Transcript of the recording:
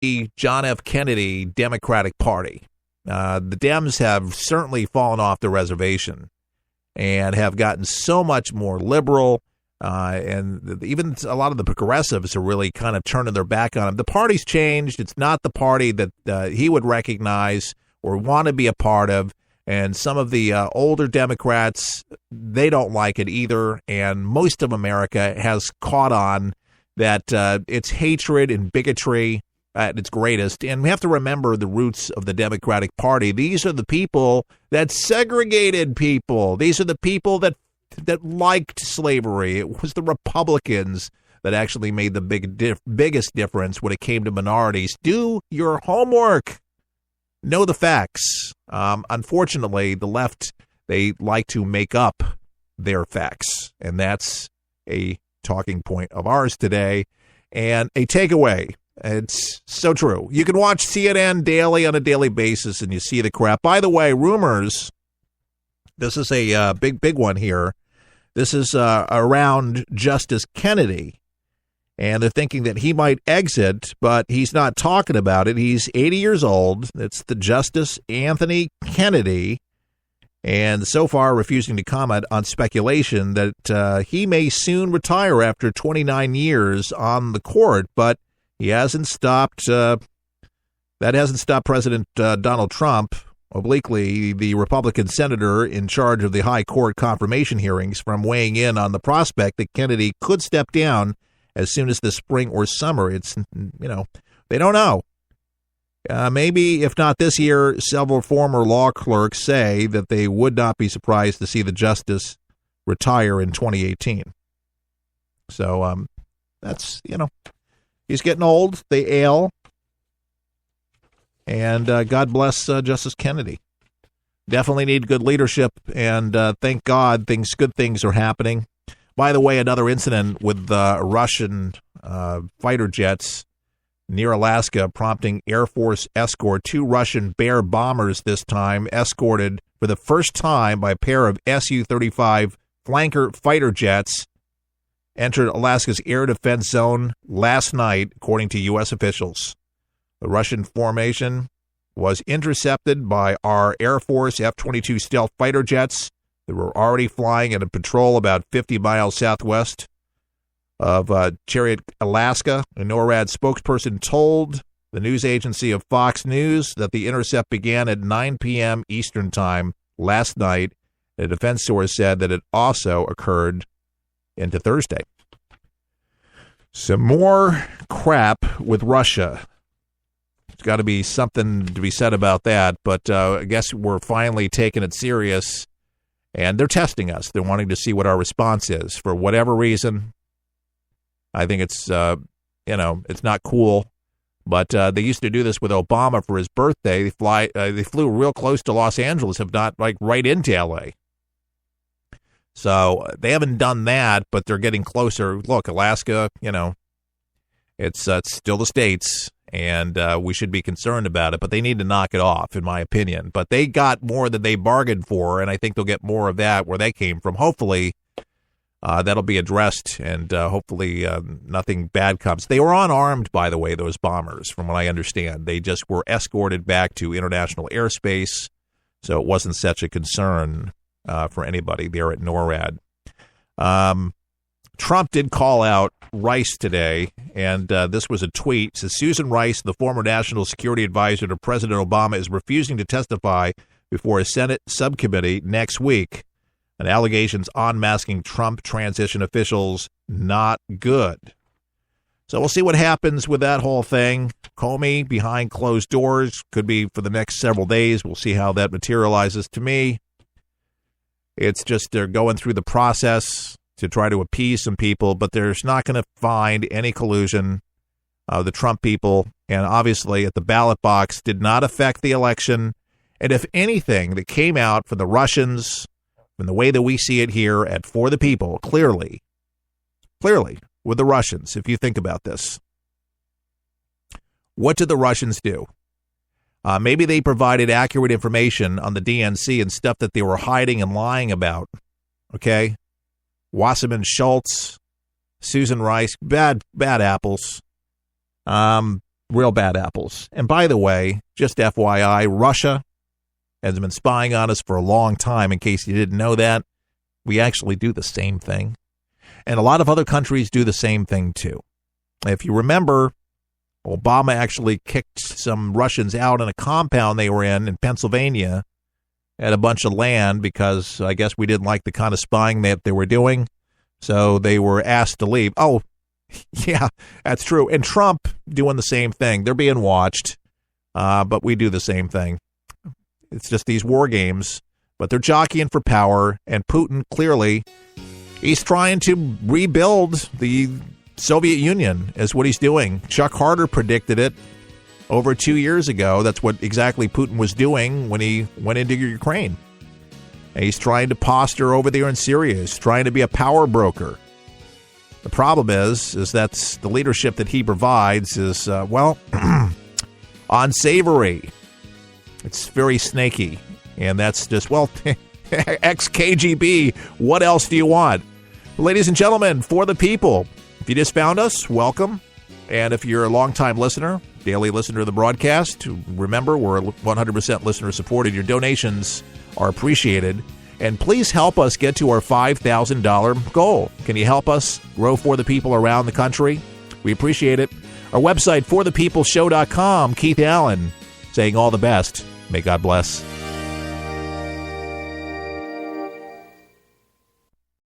the John F. Kennedy Democratic Party. The Dems have certainly fallen off the reservation and have gotten so much more liberal. And even a lot of the progressives are really kind of turning their back on him. The party's changed. It's not the party that he would recognize or want to be a part of. And some of the older Democrats, they don't like it either. And most of America has caught on that it's hatred and bigotry at its greatest. And we have to remember the roots of the Democratic Party. These are the people that segregated people. These are the people that liked slavery. It was the Republicans that actually made the biggest difference when it came to minorities. Do your homework. Know the facts. Unfortunately, the left, they like to make up their facts. And that's a talking point of ours today. And a takeaway. It's so true. You can watch CNN daily on a daily basis and you see the crap. By the way, rumors, this is a big one here. This is around Justice Kennedy. And they're thinking that he might exit, but he's not talking about it. He's 80 years old. It's the Justice Anthony Kennedy. And so far refusing to comment on speculation that he may soon retire after 29 years on the court. But he hasn't stopped, that hasn't stopped President Donald Trump, obliquely the Republican senator in charge of the high court confirmation hearings, from weighing in on the prospect that Kennedy could step down as soon as the spring or summer. It's, they don't know. Maybe, if not this year, several former law clerks say that they would not be surprised to see the justice retire in 2018. So that's, he's getting old. They ail. And God bless Justice Kennedy. Definitely need good leadership, and thank God good things are happening. By the way, another incident with Russian fighter jets near Alaska, prompting Air Force escort. 2 Russian Bear bombers this time, escorted for the first time by a pair of Su-35 flanker fighter jets, entered Alaska's air defense zone last night, according to U.S. officials. The Russian formation was intercepted by our Air Force F-22 stealth fighter jets. They were already flying at a patrol about 50 miles southwest of Chariot, Alaska. A NORAD spokesperson told the news agency of Fox News that the intercept began at 9 p.m. Eastern Time last night. A defense source said that it also occurred into Thursday. Some more crap with Russia. There's got to be something to be said about that, but I guess we're finally taking it serious. And they're testing us. They're wanting to see what our response is. For whatever reason, I think it's, it's not cool. But they used to do this with Obama for his birthday. They flew real close to Los Angeles, if not like right into L.A. So they haven't done that, but they're getting closer. Look, Alaska, it's still the states. And we should be concerned about it, but they need to knock it off, in my opinion. But they got more than they bargained for, and I think they'll get more of that where that came from. Hopefully, that'll be addressed, and hopefully nothing bad comes. They were unarmed, by the way, those bombers, from what I understand. They just were escorted back to international airspace, so it wasn't such a concern for anybody there at NORAD. Trump did call out Rice today, and this was a tweet. It says, Susan Rice, the former national security advisor to President Obama, is refusing to testify before a Senate subcommittee next week. And allegations unmasking Trump transition officials, not good. So we'll see what happens with that whole thing. Comey behind closed doors, could be for the next several days. We'll see how that materializes. To me, it's just they're going through the process to try to appease some people, but there's not going to find any collusion. The Trump people, and obviously at the ballot box, did not affect the election. And if anything that came out from the Russians, from the way that we see it here at For the People, clearly, with the Russians, if you think about this, what did the Russians do? Maybe they provided accurate information on the DNC and stuff that they were hiding and lying about. Okay? Wasserman Schultz, Susan Rice, bad apples. real bad apples. And by the way, just FYI, Russia has been spying on us for a long time, in case you didn't know that. We actually do the same thing. And a lot of other countries do the same thing, too. If you remember, Obama actually kicked some Russians out in a compound they were in Pennsylvania, at a bunch of land, because I guess we didn't like the kind of spying that they were doing. So they were asked to leave. Oh, yeah, that's true. And Trump doing the same thing. They're being watched, but we do the same thing. It's just these war games, but they're jockeying for power. And Putin, clearly, he's trying to rebuild the Soviet Union, is what he's doing. Chuck Harder predicted it over 2 years ago. That's what exactly Putin was doing when he went into Ukraine. And he's trying to posture over there in Syria. He's trying to be a power broker. The problem is that's the leadership that he provides is, unsavory. It's very snaky. And that's just, ex-KGB. What else do you want? Ladies and gentlemen, For the People. If you just found us, welcome. And if you're a longtime listener, daily listener to the broadcast, remember, we're 100% listener supported. Your donations are appreciated. And please help us get to our $5,000 goal. Can you help us grow For the People around the country? We appreciate it. Our website, forthepeopleshow.com. Keith Allen saying all the best. May God bless.